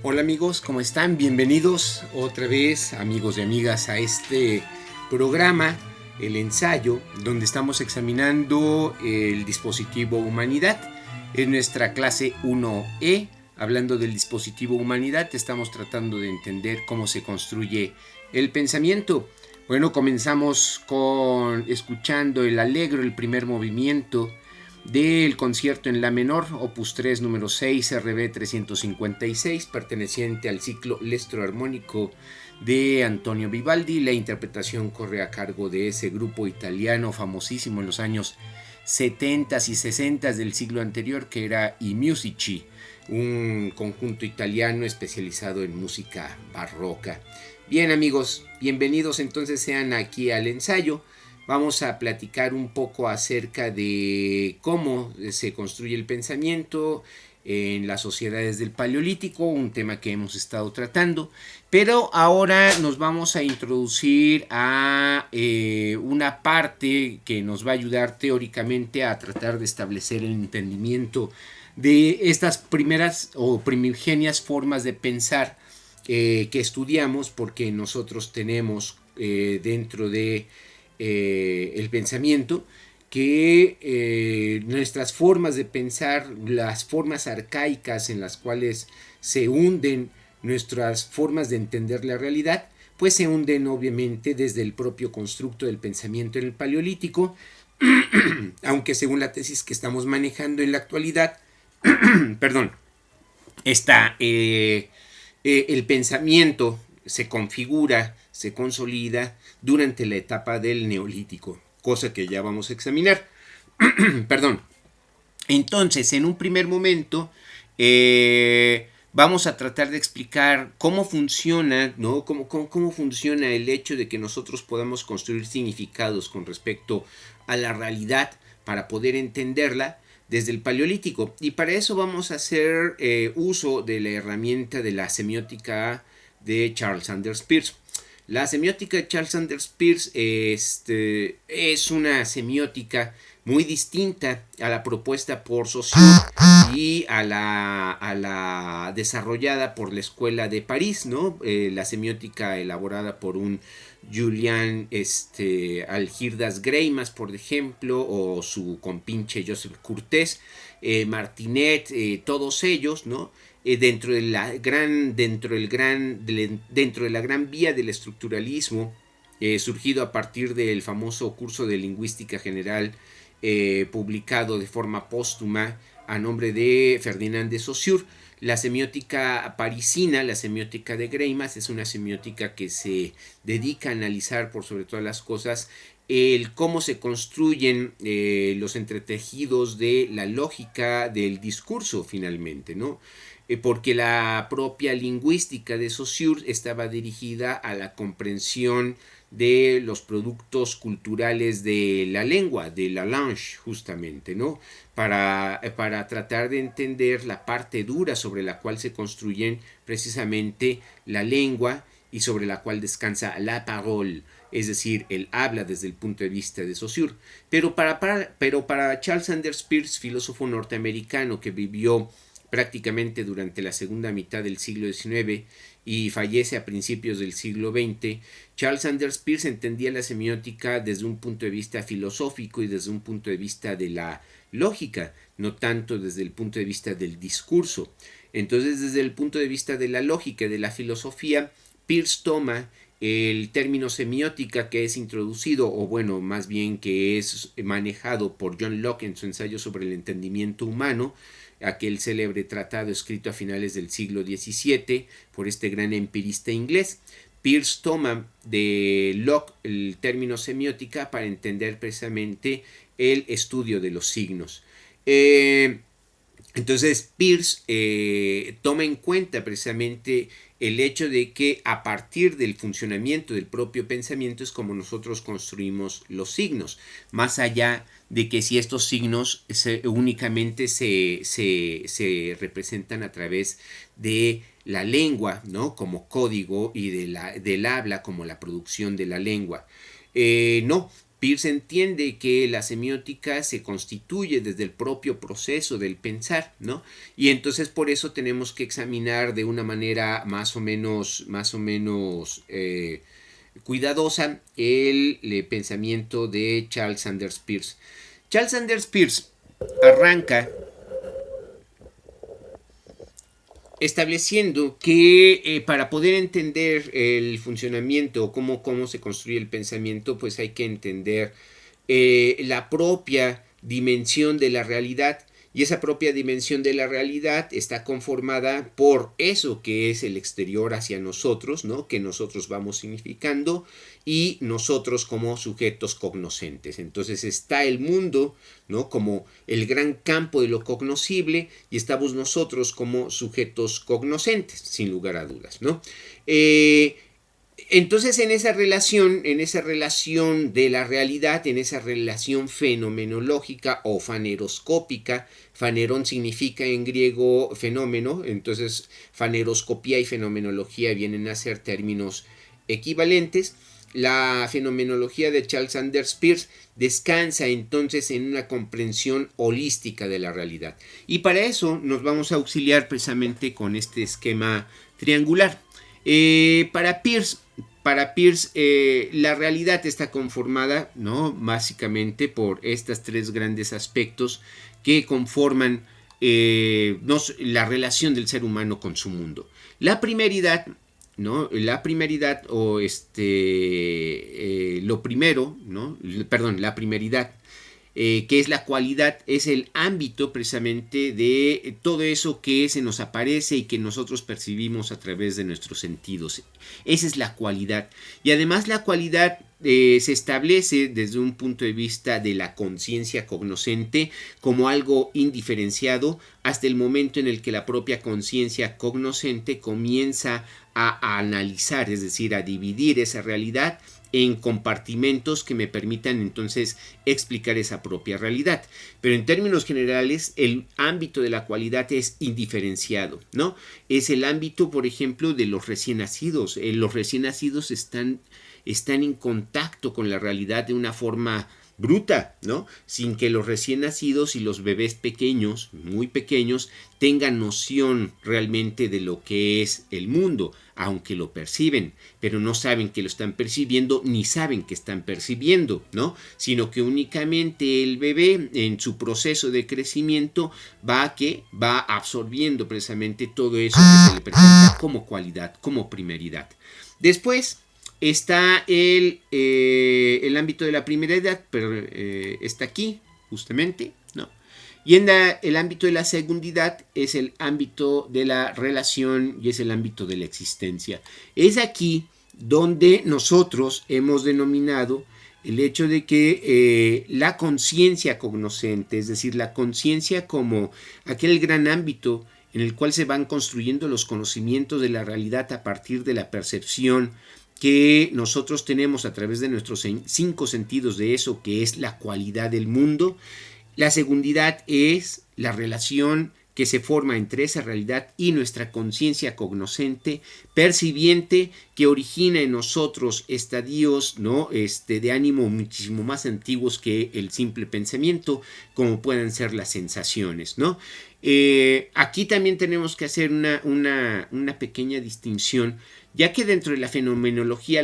Hola amigos, ¿cómo están? Bienvenidos otra vez, amigos y amigas, a este programa, el ensayo, donde estamos examinando el dispositivo Humanidad. En nuestra clase 1E, hablando del dispositivo Humanidad, estamos tratando de entender cómo se construye el pensamiento. Bueno, comenzamos escuchando el Allegro, el primer movimiento del concierto en la menor, opus 3, número 6, RB 356, perteneciente al ciclo Lestro Armónico de Antonio Vivaldi. La interpretación corre a cargo de ese grupo italiano famosísimo en los años 70 y 60 del siglo anterior, que era I Musici, un conjunto italiano especializado en música barroca. Bien amigos, bienvenidos entonces sean aquí al ensayo. Vamos a platicar un poco acerca de cómo se construye el pensamiento en las sociedades del Paleolítico, un tema que hemos estado tratando, pero ahora nos vamos a introducir a una parte que nos va a ayudar teóricamente a tratar de establecer el entendimiento de estas primeras o primigenias formas de pensar que estudiamos, porque nosotros tenemos dentro de el pensamiento que nuestras formas de pensar, las formas arcaicas en las cuales se hunden nuestras formas de entender la realidad, pues se hunden obviamente desde el propio constructo del pensamiento en el Paleolítico, aunque según la tesis que estamos manejando en la actualidad, perdón, está el pensamiento se configura, se consolida durante la etapa del Neolítico, cosa que ya vamos a examinar. Perdón. Entonces, en un primer momento, vamos a tratar de explicar cómo funciona, ¿no? Cómo funciona el hecho de que nosotros podamos construir significados con respecto a la realidad para poder entenderla desde el Paleolítico. Y para eso vamos a hacer uso de la herramienta de la semiótica de Charles Sanders Peirce. La semiótica de Charles Sanders Peirce es una semiótica muy distinta a la propuesta por Saussure y a la desarrollada por la Escuela de París, ¿no? La semiótica elaborada por un Julian Algirdas Greimas, por ejemplo, o su compinche Joseph Courtés, Martinet, todos ellos, ¿no? Dentro de la gran vía del estructuralismo, surgido a partir del famoso curso de lingüística general publicado de forma póstuma a nombre de Ferdinand de Saussure. La semiótica parisina, la semiótica de Greimas, es una semiótica que se dedica a analizar por sobre todas las cosas el cómo se construyen los entretejidos de la lógica del discurso finalmente, ¿no? Porque la propia lingüística de Saussure estaba dirigida a la comprensión de los productos culturales de la lengua, de la langue, justamente, ¿no? Para tratar de entender la parte dura sobre la cual se construyen precisamente la lengua y sobre la cual descansa la parole, es decir, el habla desde el punto de vista de Saussure. Pero para Charles Sanders Peirce, filósofo norteamericano que vivió prácticamente durante la segunda mitad del siglo XIX y fallece a principios del siglo XX, Charles Sanders Peirce entendía la semiótica desde un punto de vista filosófico y desde un punto de vista de la lógica, no tanto desde el punto de vista del discurso. Entonces, desde el punto de vista de la lógica y de la filosofía, Peirce toma el término semiótica, que es introducido, o bueno, más bien que es manejado por John Locke en su ensayo sobre el entendimiento humano, aquel célebre tratado escrito a finales del siglo XVII por este gran empirista inglés. Peirce toma de Locke el término semiótica para entender precisamente el estudio de los signos. Entonces Peirce toma en cuenta precisamente el hecho de que a partir del funcionamiento del propio pensamiento es como nosotros construimos los signos, más allá de que si estos signos únicamente se representan a través de la lengua, ¿no? Como código, y del habla como la producción de la lengua. No, Peirce entiende que la semiótica se constituye desde el propio proceso del pensar, ¿no? Y entonces por eso tenemos que examinar de una manera más o menos cuidadosa el pensamiento de Charles Sanders Peirce. Charles Sanders Peirce arranca estableciendo que para poder entender el funcionamiento o cómo se construye el pensamiento, pues hay que entender la propia dimensión de la realidad. Y esa propia dimensión de la realidad está conformada por eso que es el exterior hacia nosotros, ¿no? Que nosotros vamos significando, y nosotros como sujetos cognoscentes. Entonces está el mundo, ¿no? Como el gran campo de lo cognoscible, y estamos nosotros como sujetos cognoscentes, sin lugar a dudas, ¿no? Entonces en esa relación de la realidad, en esa relación fenomenológica o faneroscópica, fanerón significa en griego fenómeno, entonces faneroscopía y fenomenología vienen a ser términos equivalentes. La fenomenología de Charles Sanders Peirce descansa entonces en una comprensión holística de la realidad. Y para eso nos vamos a auxiliar precisamente con este esquema triangular. Para Peirce, la realidad está conformada, ¿no? Básicamente por estos tres grandes aspectos que conforman la relación del ser humano con su mundo. La primeridad, ¿no? La primeridad o lo primero, ¿no? Perdón, la primeridad, que es la cualidad, es el ámbito precisamente de todo eso que se nos aparece y que nosotros percibimos a través de nuestros sentidos. Esa es la cualidad. Y además la cualidad se establece desde un punto de vista de la conciencia cognoscente como algo indiferenciado hasta el momento en el que la propia conciencia cognoscente comienza a analizar, es decir, a dividir esa realidad en compartimentos que me permitan entonces explicar esa propia realidad. Pero en términos generales, el ámbito de la cualidad es indiferenciado, ¿no? Es el ámbito, por ejemplo, de los recién nacidos. Los recién nacidos están en contacto con la realidad de una forma bruta, ¿no? Sin que los recién nacidos y los bebés pequeños, muy pequeños, tengan noción realmente de lo que es el mundo, aunque lo perciben, pero no saben que lo están percibiendo ni saben que están percibiendo, ¿no? Sino que únicamente el bebé en su proceso de crecimiento va absorbiendo precisamente todo eso que se le presenta como cualidad, como primeridad. Después está el ámbito de la primera edad, pero está aquí justamente, ¿no? Y en el ámbito de la segundidad es el ámbito de la relación y es el ámbito de la existencia. Es aquí donde nosotros hemos denominado el hecho de que la conciencia cognoscente, es decir, la conciencia como aquel gran ámbito en el cual se van construyendo los conocimientos de la realidad a partir de la percepción que nosotros tenemos a través de nuestros 5 sentidos de eso que es la cualidad del mundo. La segundidad es la relación que se forma entre esa realidad y nuestra conciencia cognoscente, percibiente, que origina en nosotros estadios, ¿no? De ánimo muchísimo más antiguos que el simple pensamiento, como pueden ser las sensaciones, ¿no? Aquí también tenemos que hacer una pequeña distinción, ya que dentro de la fenomenología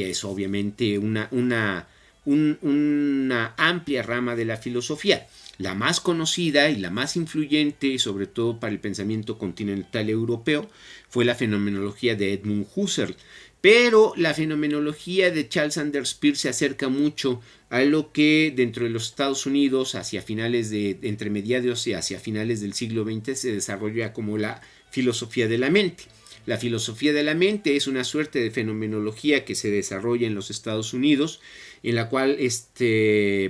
es obviamente una amplia rama de la filosofía. La más conocida y la más influyente, sobre todo para el pensamiento continental europeo, fue la fenomenología de Edmund Husserl. Pero la fenomenología de Charles Sanders Peirce se acerca mucho a lo que dentro de los Estados Unidos, entre mediados y hacia finales del siglo XX, se desarrolla como la filosofía de la mente. La filosofía de la mente es una suerte de fenomenología que se desarrolla en los Estados Unidos, en la cual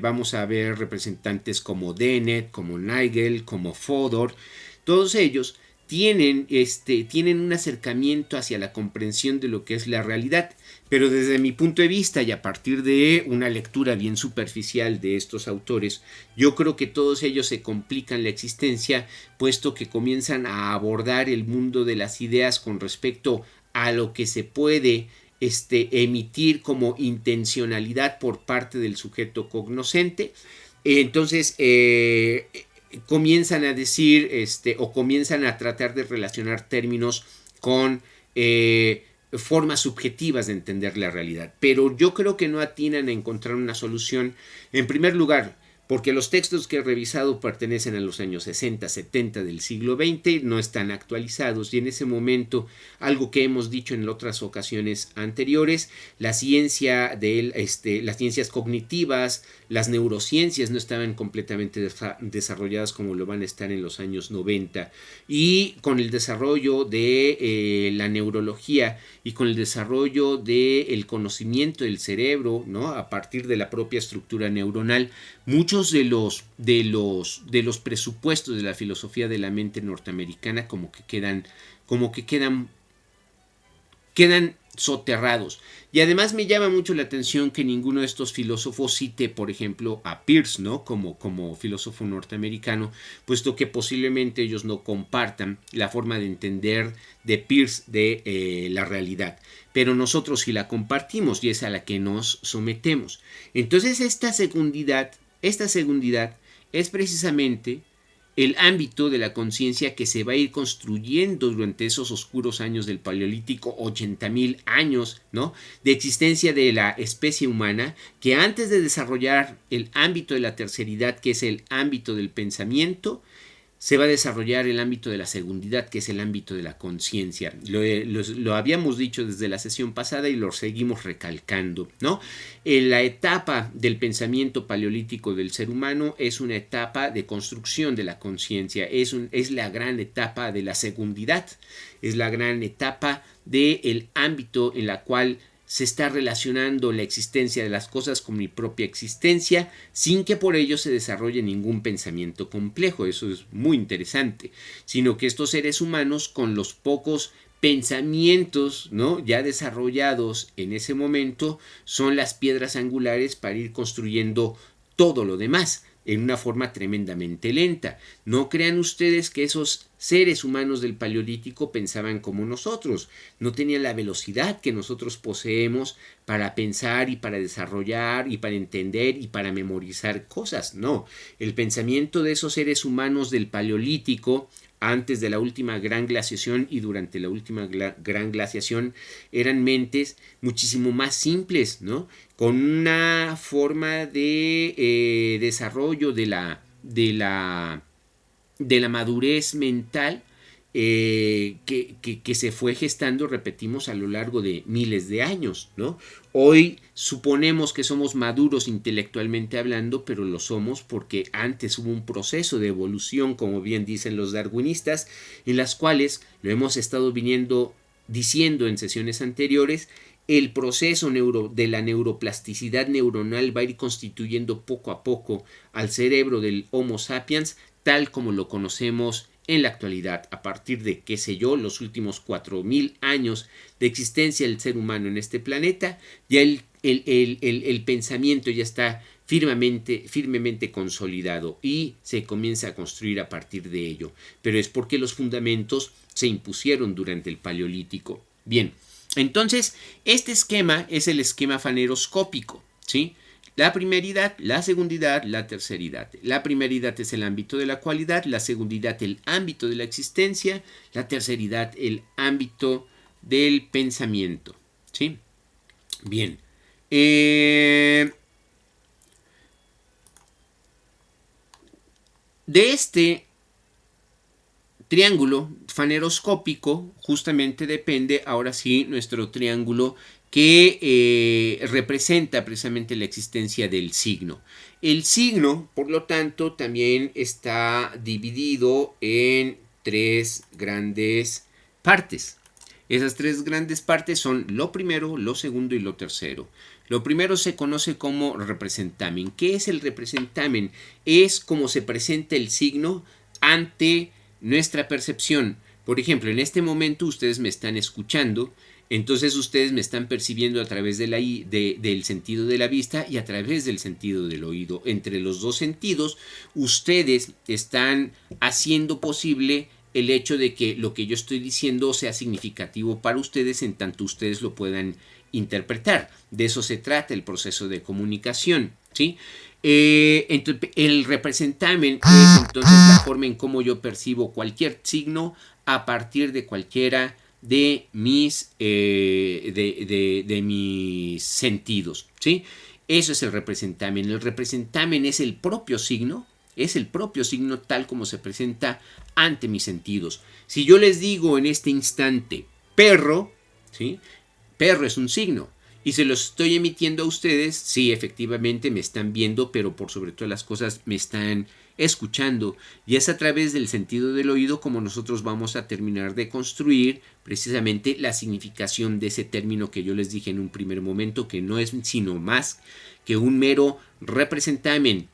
vamos a ver representantes como Dennett, como Nagel, como Fodor. Todos ellos tienen un acercamiento hacia la comprensión de lo que es la realidad, pero desde mi punto de vista y a partir de una lectura bien superficial de estos autores, yo creo que todos ellos se complican la existencia, puesto que comienzan a abordar el mundo de las ideas con respecto a lo que se puede emitir como intencionalidad por parte del sujeto cognoscente. Entonces comienzan a decir o comienzan a tratar de relacionar términos con formas subjetivas de entender la realidad. Pero yo creo que no atinan a encontrar una solución, en primer lugar, porque los textos que he revisado pertenecen a los años 60, 70 del siglo XX, no están actualizados, y en ese momento, algo que hemos dicho en otras ocasiones anteriores, la ciencia las ciencias cognitivas, las neurociencias no estaban completamente desarrolladas como lo van a estar en los años 90, y con el desarrollo de la neurología y con el desarrollo del conocimiento del cerebro, ¿no? A partir de la propia estructura neuronal, muchos de los presupuestos de la filosofía de la mente norteamericana como que quedan soterrados. Y además me llama mucho la atención que ninguno de estos filósofos cite, por ejemplo, a Peirce, ¿no? como filósofo norteamericano, puesto que posiblemente ellos no compartan la forma de entender de Peirce de la realidad. Pero nosotros sí la compartimos y es a la que nos sometemos. Entonces esta segundidad es precisamente el ámbito de la conciencia que se va a ir construyendo durante esos oscuros años del Paleolítico, 80,000 años, ¿no?, de existencia de la especie humana, que antes de desarrollar el ámbito de la terceridad, que es el ámbito del pensamiento, se va a desarrollar el ámbito de la segundidad, que es el ámbito de la conciencia. Lo habíamos dicho desde la sesión pasada y lo seguimos recalcando, ¿no? La etapa del pensamiento paleolítico del ser humano es una etapa de construcción de la conciencia, es la gran etapa de la segundidad, es la gran etapa del ámbito en la cual se está relacionando la existencia de las cosas con mi propia existencia sin que por ello se desarrolle ningún pensamiento complejo. Eso es muy interesante, sino que estos seres humanos, con los pocos pensamientos, ¿no?, ya desarrollados en ese momento, son las piedras angulares para ir construyendo todo lo demás en una forma tremendamente lenta. No crean ustedes que esos seres humanos del Paleolítico pensaban como nosotros, no tenían la velocidad que nosotros poseemos para pensar y para desarrollar y para entender y para memorizar cosas. No, el pensamiento de esos seres humanos del Paleolítico antes de la última gran glaciación y durante la última gran glaciación eran mentes muchísimo más simples, ¿no?, con una forma de desarrollo de la madurez mental que se fue gestando, repetimos, a lo largo de miles de años, ¿no? Hoy suponemos que somos maduros intelectualmente hablando, pero lo somos porque antes hubo un proceso de evolución, como bien dicen los darwinistas, en las cuales, lo hemos estado diciendo en sesiones anteriores, el proceso de la neuroplasticidad neuronal va a ir constituyendo poco a poco al cerebro del Homo sapiens tal como lo conocemos en la actualidad, a partir de, qué sé yo, los últimos 4,000 años de existencia del ser humano en este planeta. Ya el pensamiento ya está firmemente consolidado y se comienza a construir a partir de ello, pero es porque los fundamentos se impusieron durante el Paleolítico. Bien, entonces este esquema es el esquema faneroscópico, ¿sí? La primeridad, la segundidad, la terceridad. La primeridad es el ámbito de la cualidad, la segundidad el ámbito de la existencia, la terceridad el ámbito del pensamiento, ¿sí? Bien. De este triángulo faneroscópico justamente depende ahora sí nuestro triángulo que representa precisamente la existencia del signo. El signo, por lo tanto, también está dividido en 3 grandes partes. Esas 3 grandes partes son lo primero, lo segundo y lo tercero. Lo primero se conoce como representamen. ¿Qué es el representamen? Es como se presenta el signo ante nuestra percepción. Por ejemplo, en este momento ustedes me están escuchando, entonces ustedes me están percibiendo a través del sentido de la vista y a través del sentido del oído. Entre los dos sentidos, ustedes están haciendo posible el hecho de que lo que yo estoy diciendo sea significativo para ustedes en tanto ustedes lo puedan interpretar. De eso se trata el proceso de comunicación, ¿sí? El representamen es entonces la forma en cómo yo percibo cualquier signo a partir de cualquiera de mis, de mis sentidos, ¿sí? Eso es el representamen. El representamen es el propio signo tal como se presenta ante mis sentidos. Si yo les digo en este instante perro, ¿sí? Perro es un signo. Y se los estoy emitiendo a ustedes, sí, efectivamente me están viendo, pero por sobre todas las cosas me están escuchando. Y es a través del sentido del oído como nosotros vamos a terminar de construir precisamente la significación de ese término que yo les dije en un primer momento, que no es sino más que un mero representamen,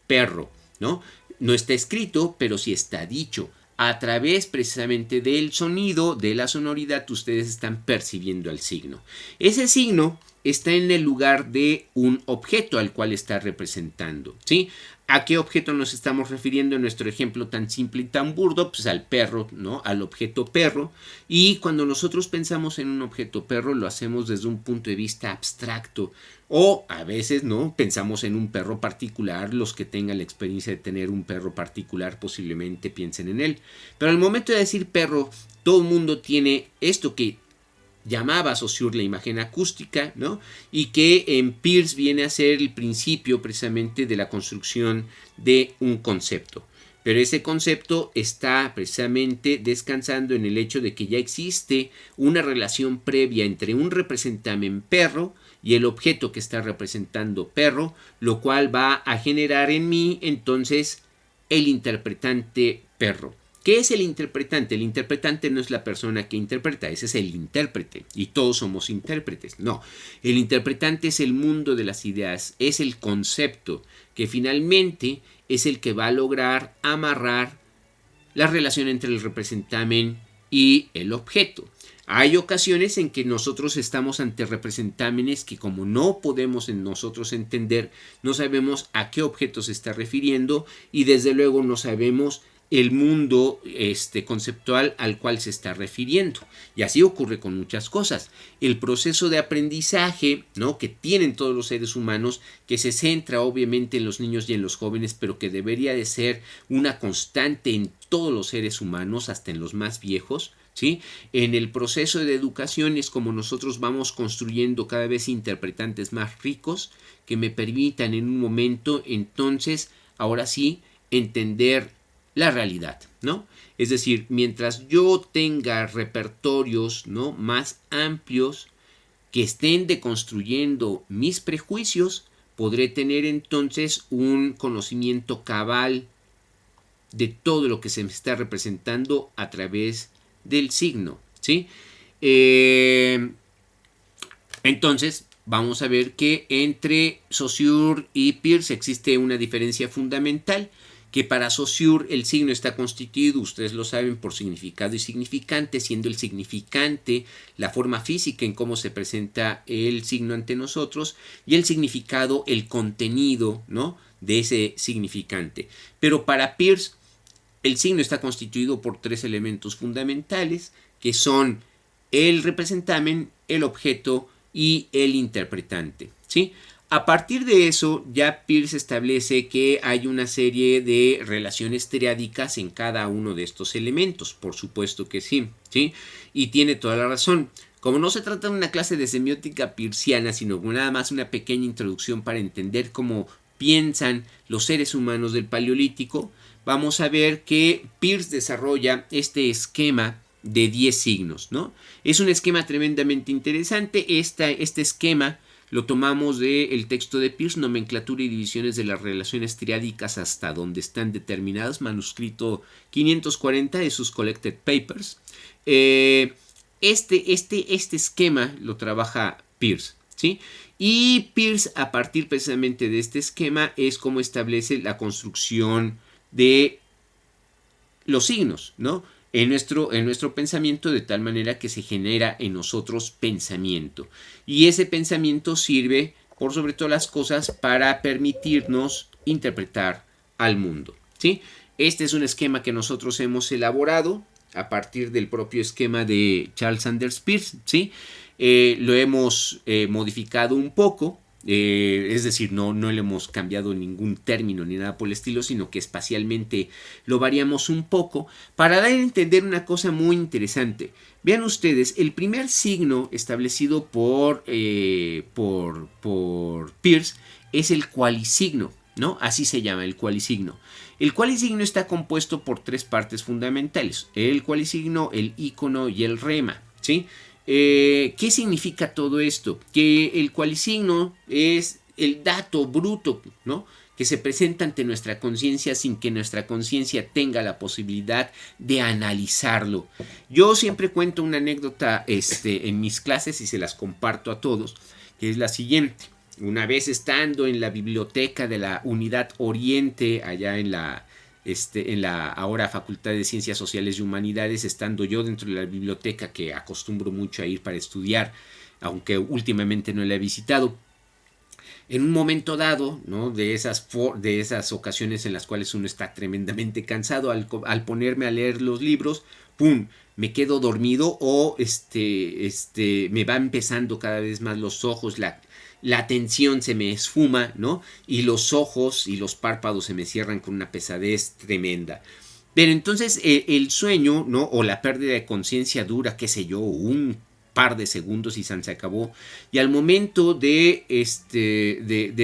perro, ¿no? No está escrito, pero sí está dicho. A través precisamente del sonido, de la sonoridad, ustedes están percibiendo el signo. Ese signo está en el lugar de un objeto al cual está representando, ¿sí? ¿A qué objeto nos estamos refiriendo en nuestro ejemplo tan simple y tan burdo? Pues al perro, ¿no? Al objeto perro. Y cuando nosotros pensamos en un objeto perro, lo hacemos desde un punto de vista abstracto. O a veces, ¿no? Pensamos en un perro particular. Los que tengan la experiencia de tener un perro particular posiblemente piensen en él. Pero al momento de decir perro, todo el mundo tiene esto que llamaba Saussure la imagen acústica, ¿no? Y que en Peirce viene a ser el principio precisamente de la construcción de un concepto. Pero ese concepto está precisamente descansando en el hecho de que ya existe una relación previa entre un representamen perro y el objeto que está representando perro, lo cual va a generar en mí entonces el interpretante perro. ¿Qué es el interpretante? El interpretante no es la persona que interpreta, ese es el intérprete y todos somos intérpretes. No, el interpretante es el mundo de las ideas, es el concepto que finalmente es el que va a lograr amarrar la relación entre el representamen y el objeto. Hay ocasiones en que nosotros estamos ante representámenes que como no podemos en nosotros entender, no sabemos a qué objeto se está refiriendo y desde luego no sabemos el mundo conceptual al cual se está refiriendo. Y así ocurre con muchas cosas. El proceso de aprendizaje, ¿no? Que tienen todos los seres humanos, que se centra obviamente en los niños y en los jóvenes, pero que debería de ser una constante en todos los seres humanos, hasta en los más viejos, ¿sí? En el proceso de educación es como nosotros vamos construyendo cada vez interpretantes más ricos que me permitan en un momento, entonces, ahora sí, entender la realidad, ¿no? Es decir, mientras yo tenga repertorios, ¿no? Más amplios que estén deconstruyendo mis prejuicios, podré tener entonces un conocimiento cabal de todo lo que se me está representando a través del signo, ¿sí? Entonces, vamos a ver que entre Saussure y Peirce existe una diferencia fundamental, que para Saussure el signo está constituido, ustedes lo saben, por significado y significante, siendo el significante la forma física en cómo se presenta el signo ante nosotros y el significado el contenido, ¿no? De ese significante. Pero para Peirce el signo está constituido por tres elementos fundamentales que son el representamen, el objeto y el interpretante, ¿sí? A partir de eso, ya Peirce establece que hay una serie de relaciones triádicas en cada uno de estos elementos. Por supuesto que sí, ¿sí? Y tiene toda la razón. Como no se trata de una clase de semiótica peirciana, sino nada más una pequeña introducción para entender cómo piensan los seres humanos del Paleolítico, vamos a ver que Peirce desarrolla este esquema de 10 signos, ¿no? Es un esquema tremendamente interesante. Este esquema lo tomamos del texto de Peirce, Nomenclatura y divisiones de las relaciones triádicas hasta donde están determinadas, manuscrito 540 de sus Collected Papers. Este esquema lo trabaja Peirce, ¿sí? Y Peirce, a partir precisamente de este esquema, es como establece la construcción de los signos, ¿no? En nuestro pensamiento, de tal manera que se genera en nosotros pensamiento. Y ese pensamiento sirve, por sobre todas las cosas, para permitirnos interpretar al mundo, ¿sí? Este es un esquema que nosotros hemos elaborado a partir del propio esquema de Charles Sanders Peirce, ¿sí? lo hemos modificado un poco. Es decir, no le hemos cambiado ningún término ni nada por el estilo, sino que espacialmente lo variamos un poco para dar a entender una cosa muy interesante. Vean ustedes, el primer signo establecido por Peirce es el cualisigno, ¿no? Así se llama, el cualisigno. El cualisigno está compuesto por tres partes fundamentales: el cualisigno, el ícono y el rema, ¿sí? ¿Qué significa todo esto? Que el cualisigno es el dato bruto, ¿no?, que se presenta ante nuestra conciencia sin que nuestra conciencia tenga la posibilidad de analizarlo. Yo siempre cuento una anécdota en mis clases y se las comparto a todos, que es la siguiente. Una vez estando en la biblioteca de la Unidad Oriente, allá en la ahora Facultad de Ciencias Sociales y Humanidades, estando yo dentro de la biblioteca, que acostumbro mucho a ir para estudiar, aunque últimamente no la he visitado, en un momento dado, ¿no?, de esas ocasiones en las cuales uno está tremendamente cansado, al ponerme a leer los libros, ¡pum!, me quedo dormido o me va empezando cada vez más los ojos, la atención se me esfuma, ¿no?, y los ojos y los párpados se me cierran con una pesadez tremenda. Pero entonces el sueño, ¿no?, o la pérdida de conciencia dura, qué sé yo, un par de segundos y se acabó. Y al momento de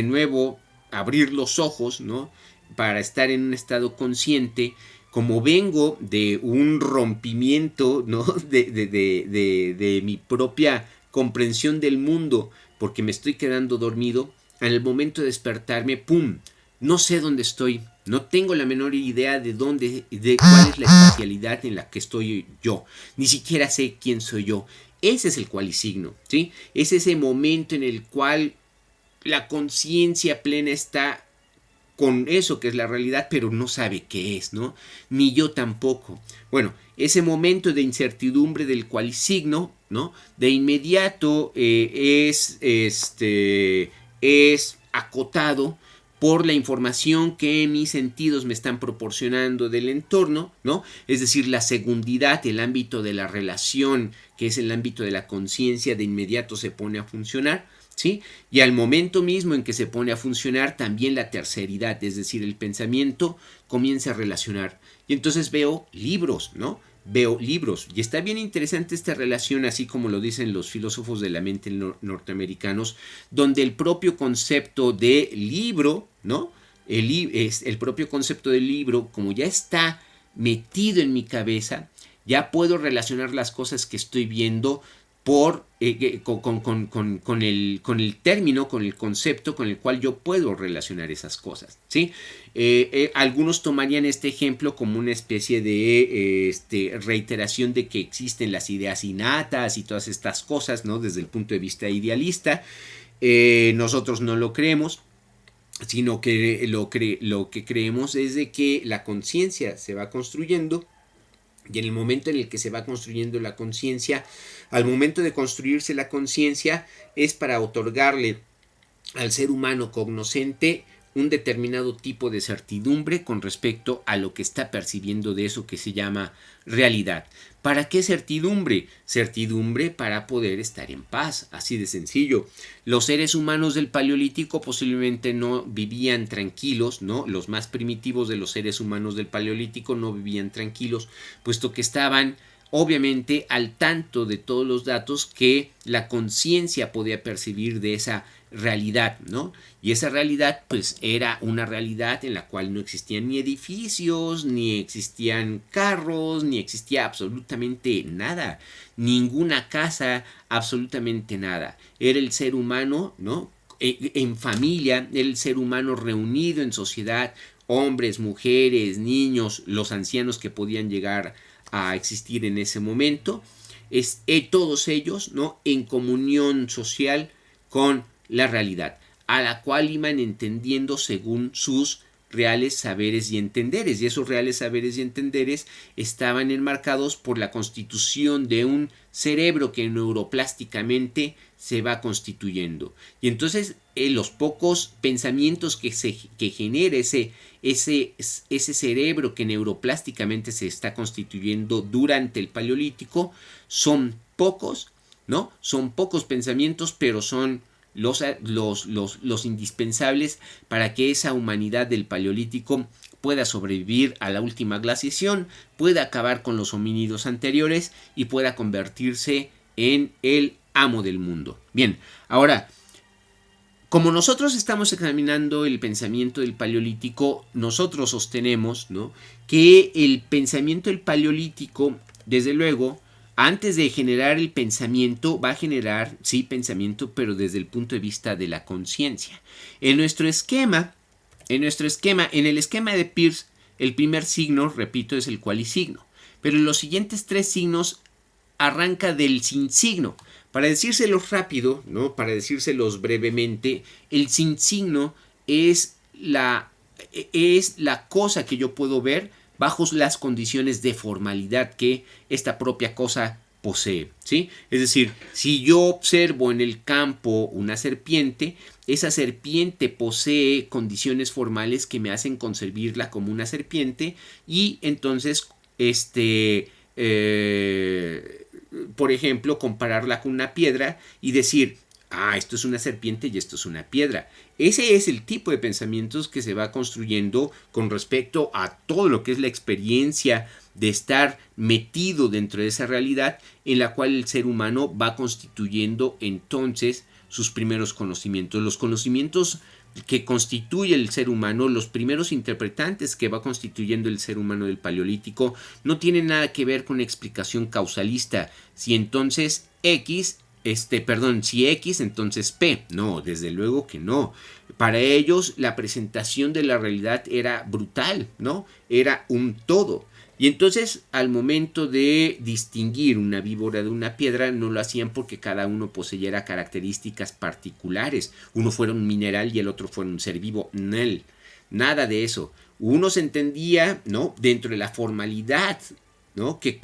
nuevo abrir los ojos, ¿no?, para estar en un estado consciente, como vengo de un rompimiento, ¿no?, de mi propia comprensión del mundo, porque me estoy quedando dormido, en el momento de despertarme, ¡pum!, no sé dónde estoy, no tengo la menor idea de cuál es la espacialidad en la que estoy yo, ni siquiera sé quién soy yo. Ese es el cualisigno, ¿sí? Es ese momento en el cual la conciencia plena está con eso que es la realidad, pero no sabe qué es, ¿no? Ni yo tampoco. Bueno, ese momento de incertidumbre del cualisigno, ¿no?, de inmediato es acotado por la información que mis sentidos me están proporcionando del entorno, ¿no? Es decir, la segundidad, el ámbito de la relación, que es el ámbito de la conciencia, de inmediato se pone a funcionar, ¿sí? Y al momento mismo en que se pone a funcionar, también la terceridad, es decir, el pensamiento comienza a relacionar. Y entonces veo libros, ¿no? Veo libros. Y está bien interesante esta relación, así como lo dicen los filósofos de la mente norteamericanos, donde el propio concepto de libro, ¿no?, el propio concepto del libro, como ya está metido en mi cabeza, ya puedo relacionar las cosas que estoy viendo con el término, con el concepto con el cual yo puedo relacionar esas cosas, ¿sí? Algunos tomarían este ejemplo como una especie de reiteración de que existen las ideas innatas y todas estas cosas, ¿no?, desde el punto de vista idealista. Nosotros no lo creemos, sino que lo que creemos es de que la conciencia se va construyendo. Y en el momento en el que se va construyendo la conciencia, al momento de construirse la conciencia, es para otorgarle al ser humano cognoscente un determinado tipo de certidumbre con respecto a lo que está percibiendo de eso que se llama realidad. ¿Para qué certidumbre? Certidumbre para poder estar en paz, así de sencillo. Los seres humanos del Paleolítico posiblemente no vivían tranquilos, ¿no? Los más primitivos de los seres humanos del Paleolítico no vivían tranquilos, puesto que estaban obviamente al tanto de todos los datos que la conciencia podía percibir de esa realidad, ¿no? Y esa realidad pues era una realidad en la cual no existían ni edificios, ni existían carros, ni existía absolutamente nada, ninguna casa, absolutamente nada. Era el ser humano, ¿no?, en familia, era el ser humano reunido en sociedad, hombres, mujeres, niños, los ancianos que podían llegar a existir en ese momento, todos ellos, ¿no?, en comunión social con la realidad, a la cual iban entendiendo según sus reales saberes y entenderes, y esos reales saberes y entenderes estaban enmarcados por la constitución de un cerebro que neuroplásticamente se va constituyendo. Y entonces los pocos pensamientos que genera ese cerebro que neuroplásticamente se está constituyendo durante el Paleolítico son pocos, ¿no? Son pocos pensamientos, pero son los indispensables para que esa humanidad del Paleolítico pueda sobrevivir a la última glaciación, pueda acabar con los homínidos anteriores y pueda convertirse en el amo del mundo. Bien, ahora, como nosotros estamos examinando el pensamiento del Paleolítico, nosotros sostenemos, ¿no?, que el pensamiento del Paleolítico, desde luego, antes de generar el pensamiento, va a generar, sí, pensamiento, pero desde el punto de vista de la conciencia. En el esquema de Peirce, el primer signo, repito, es el cualisigno, pero en los siguientes tres signos arranca del sin signo. Para decírselos rápido, ¿no?, para decírselos brevemente, el sin signo es la cosa que yo puedo ver bajo las condiciones de formalidad que esta propia cosa posee, ¿sí? Es decir, si yo observo en el campo una serpiente, esa serpiente posee condiciones formales que me hacen concebirla como una serpiente y entonces, por ejemplo, compararla con una piedra y decir, esto es una serpiente y esto es una piedra. Ese es el tipo de pensamientos que se va construyendo con respecto a todo lo que es la experiencia de estar metido dentro de esa realidad en la cual el ser humano va constituyendo entonces sus primeros conocimientos. Los conocimientos que constituye el ser humano, los primeros interpretantes que va constituyendo el ser humano del Paleolítico, no tienen nada que ver con explicación causalista. Si entonces si X, entonces P. No, desde luego que no. Para ellos la presentación de la realidad era brutal, ¿no? Era un todo. Y entonces al momento de distinguir una víbora de una piedra no lo hacían porque cada uno poseyera características particulares. Uno fuera un mineral y el otro fuera un ser vivo. Nada de eso. Uno se entendía, ¿no?, dentro de la formalidad, ¿no?, que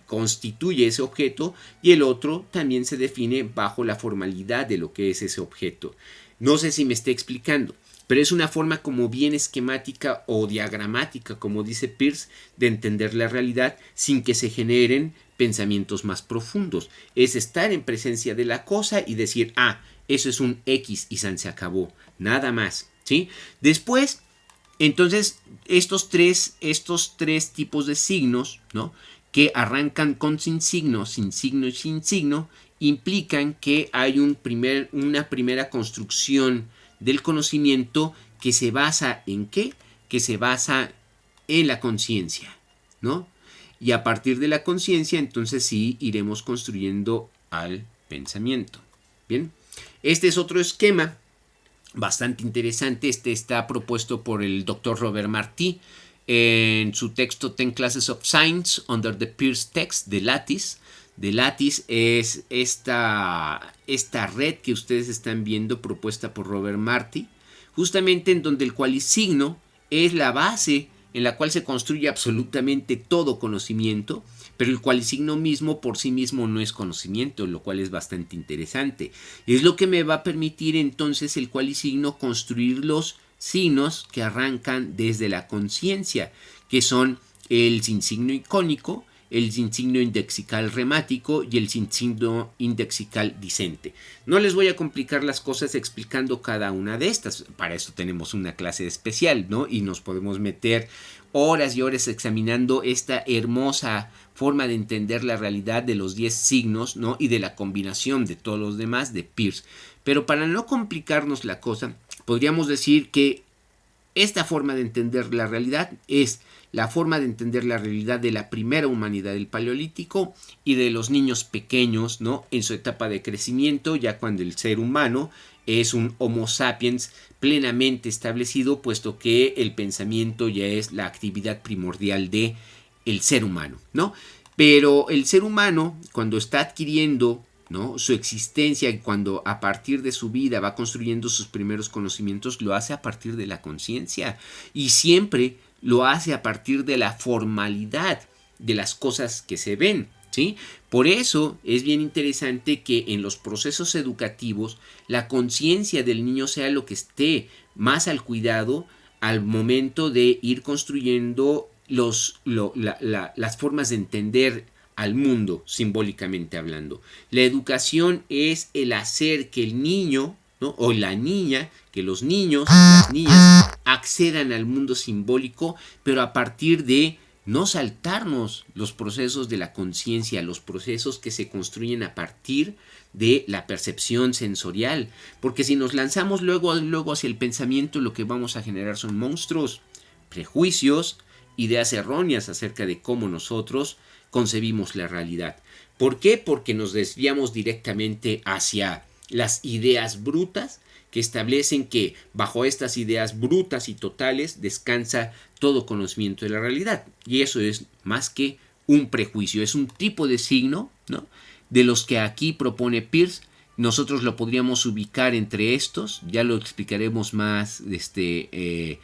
constituye ese objeto, y el otro también se define bajo la formalidad de lo que es ese objeto. No sé si me esté explicando, pero es una forma como bien esquemática o diagramática, como dice Peirce, de entender la realidad sin que se generen pensamientos más profundos. Es estar en presencia de la cosa y decir, eso es un X y se acabó, nada más, ¿sí? Después, entonces, estos tres tipos de signos, ¿no?, que arrancan con sin signo y sin signo, implican que hay una primera construcción del conocimiento que se basa ¿en qué? Que se basa en la conciencia, ¿no? Y a partir de la conciencia, entonces sí iremos construyendo al pensamiento. Bien, este es otro esquema bastante interesante. Este está propuesto por el Dr. Robert Martí en su texto 10 Classes of Science under the Peirce Text de Lattice. De Lattice es esta red que ustedes están viendo propuesta por Robert Martí, justamente en donde el cualisigno es la base en la cual se construye absolutamente todo conocimiento, pero el cualisigno mismo por sí mismo no es conocimiento, lo cual es bastante interesante. Es lo que me va a permitir entonces el cualisigno construir los signos que arrancan desde la conciencia, que son el sinsigno icónico, el sinsigno indexical remático y el sinsigno indexical dicente. No les voy a complicar las cosas explicando cada una de estas. Para eso tenemos una clase especial, ¿no? Y nos podemos meter horas y horas examinando esta hermosa forma de entender la realidad de los 10 signos, ¿no?, y de la combinación de todos los demás de Peirce. Pero para no complicarnos la cosa, podríamos decir que esta forma de entender la realidad es la forma de entender la realidad de la primera humanidad del Paleolítico y de los niños pequeños, ¿no?, en su etapa de crecimiento, ya cuando el ser humano es un Homo sapiens plenamente establecido, puesto que el pensamiento ya es la actividad primordial de el ser humano, ¿no? Pero el ser humano, cuando está adquiriendo, ¿no?, su existencia, y cuando a partir de su vida va construyendo sus primeros conocimientos, lo hace a partir de la conciencia y siempre lo hace a partir de la formalidad de las cosas que se ven, ¿sí? Por eso es bien interesante que en los procesos educativos la conciencia del niño sea lo que esté más al cuidado al momento de ir construyendo las formas de entender al mundo, simbólicamente hablando. La educación es el hacer que el niño, ¿no?, o la niña, que los niños, las niñas, accedan al mundo simbólico, pero a partir de no saltarnos los procesos de la conciencia, los procesos que se construyen a partir de la percepción sensorial. Porque si nos lanzamos luego hacia el pensamiento, lo que vamos a generar son monstruos, prejuicios, ideas erróneas acerca de cómo nosotros concebimos la realidad. ¿Por qué? Porque nos desviamos directamente hacia las ideas brutas que establecen que bajo estas ideas brutas y totales descansa todo conocimiento de la realidad. Y eso es más que un prejuicio, es un tipo de signo, ¿no?, de los que aquí propone Peirce. Nosotros lo podríamos ubicar entre estos, ya lo explicaremos más de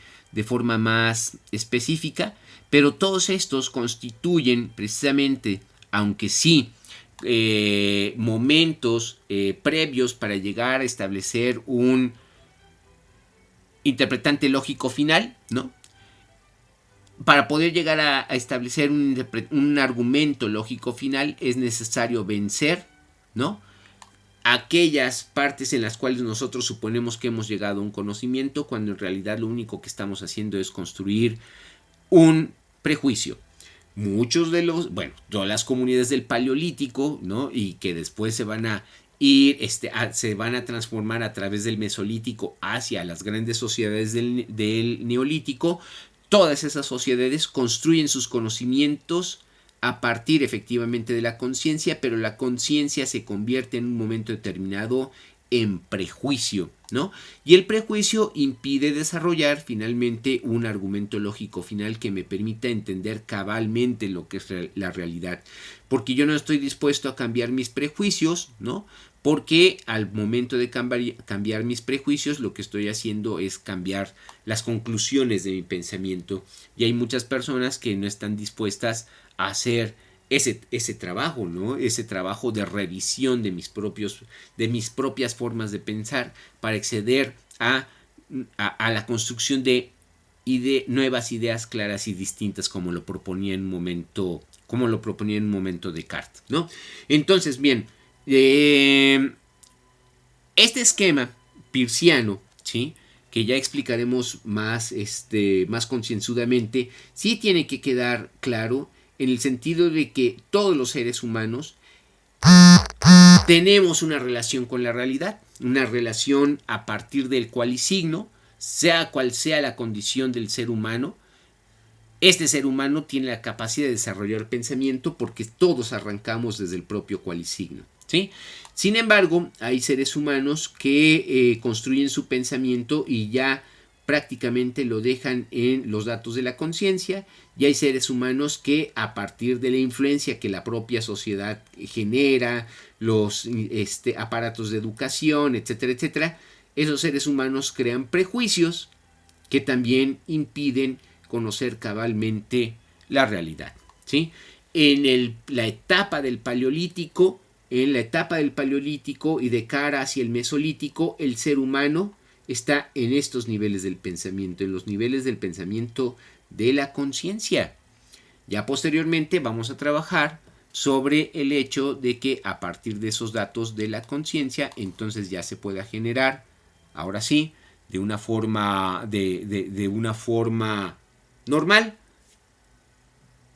forma más específica, pero todos estos constituyen precisamente, aunque sí, momentos previos para llegar a establecer un interpretante lógico final, ¿no? Para poder llegar a establecer un argumento lógico final es necesario vencer, ¿no?, aquellas partes en las cuales nosotros suponemos que hemos llegado a un conocimiento, cuando en realidad lo único que estamos haciendo es construir un prejuicio. Muchos de los, bueno, todas las comunidades del Paleolítico, ¿no?, y que después se van a ir, se van a transformar a través del Mesolítico hacia las grandes sociedades del Neolítico. Todas esas sociedades construyen sus conocimientos a partir efectivamente de la conciencia, pero la conciencia se convierte en un momento determinado en prejuicio, ¿no? Y el prejuicio impide desarrollar finalmente un argumento lógico final que me permita entender cabalmente lo que es la realidad. Porque yo no estoy dispuesto a cambiar mis prejuicios, ¿no? Porque al momento de cambiar mis prejuicios, lo que estoy haciendo es cambiar las conclusiones de mi pensamiento. Y hay muchas personas que no están dispuestas a hacer ese trabajo, ¿no? Ese trabajo de revisión de mis propias formas de pensar para acceder a la construcción de nuevas ideas claras y distintas, como lo proponía en un momento Descartes, ¿no? Entonces, bien, este esquema peirciano, ¿sí?, que ya explicaremos más concienzudamente, sí tiene que quedar claro en el sentido de que todos los seres humanos tenemos una relación con la realidad, una relación a partir del cualisigno, sea cual sea la condición del ser humano. Este ser humano tiene la capacidad de desarrollar pensamiento porque todos arrancamos desde el propio cualisigno, ¿sí? Sin embargo, hay seres humanos que construyen su pensamiento y ya prácticamente lo dejan en los datos de la conciencia, y hay seres humanos que a partir de la influencia que la propia sociedad genera, los aparatos de educación, etcétera, etcétera, esos seres humanos crean prejuicios que también impiden conocer cabalmente la realidad, ¿sí? En la etapa del Paleolítico y de cara hacia el Mesolítico, el ser humano está en estos niveles del pensamiento, en los niveles del pensamiento de la conciencia. Ya posteriormente vamos a trabajar sobre el hecho de que a partir de esos datos de la conciencia, entonces ya se pueda generar, ahora sí, de una forma normal,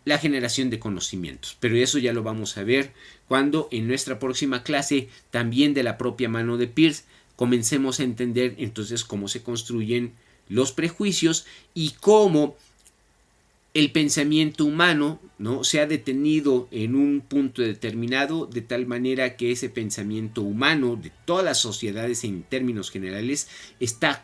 la generación de conocimientos. Pero eso ya lo vamos a ver cuando en nuestra próxima clase, también de la propia mano de Peirce, comencemos a entender entonces cómo se construyen los prejuicios y cómo el pensamiento humano, ¿no?, se ha detenido en un punto determinado, de tal manera que ese pensamiento humano de todas las sociedades en términos generales está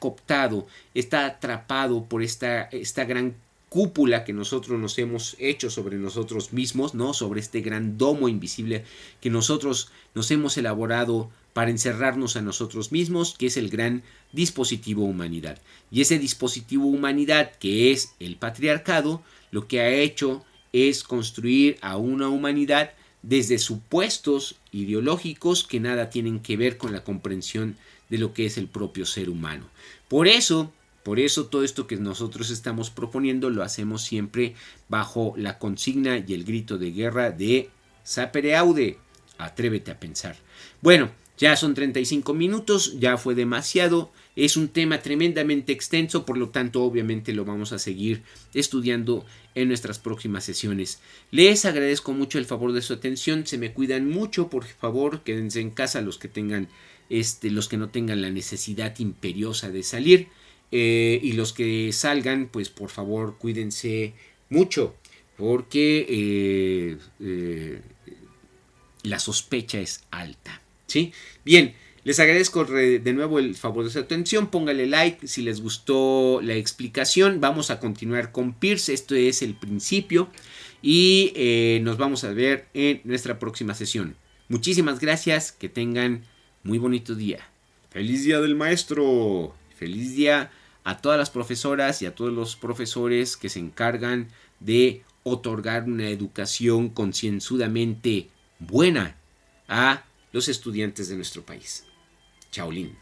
cooptado, está atrapado por esta gran cúpula que nosotros nos hemos hecho sobre nosotros mismos, ¿no?, sobre este gran domo invisible que nosotros nos hemos elaborado para encerrarnos a nosotros mismos, que es el gran dispositivo humanidad. Y ese dispositivo humanidad, que es el patriarcado, lo que ha hecho es construir a una humanidad desde supuestos ideológicos que nada tienen que ver con la comprensión de lo que es el propio ser humano. Por eso Por eso todo esto que nosotros estamos proponiendo lo hacemos siempre bajo la consigna y el grito de guerra de Sapere Aude, atrévete a pensar. Bueno, ya son 35 minutos, ya fue demasiado, es un tema tremendamente extenso, por lo tanto obviamente lo vamos a seguir estudiando en nuestras próximas sesiones. Les agradezco mucho el favor de su atención, se me cuidan mucho, por favor, quédense en casa los que tengan, los que no tengan la necesidad imperiosa de salir, y los que salgan, pues por favor cuídense mucho, porque la sospecha es alta. ¿Sí? Bien, les agradezco de nuevo el favor de su atención. Póngale like si les gustó la explicación. Vamos a continuar con Peirce. Esto es el principio. Y nos vamos a ver en nuestra próxima sesión. Muchísimas gracias. Que tengan muy bonito día. ¡Feliz Día del Maestro! ¡Feliz día a todas las profesoras y a todos los profesores que se encargan de otorgar una educación concienzudamente buena a los estudiantes de nuestro país. Chaolín.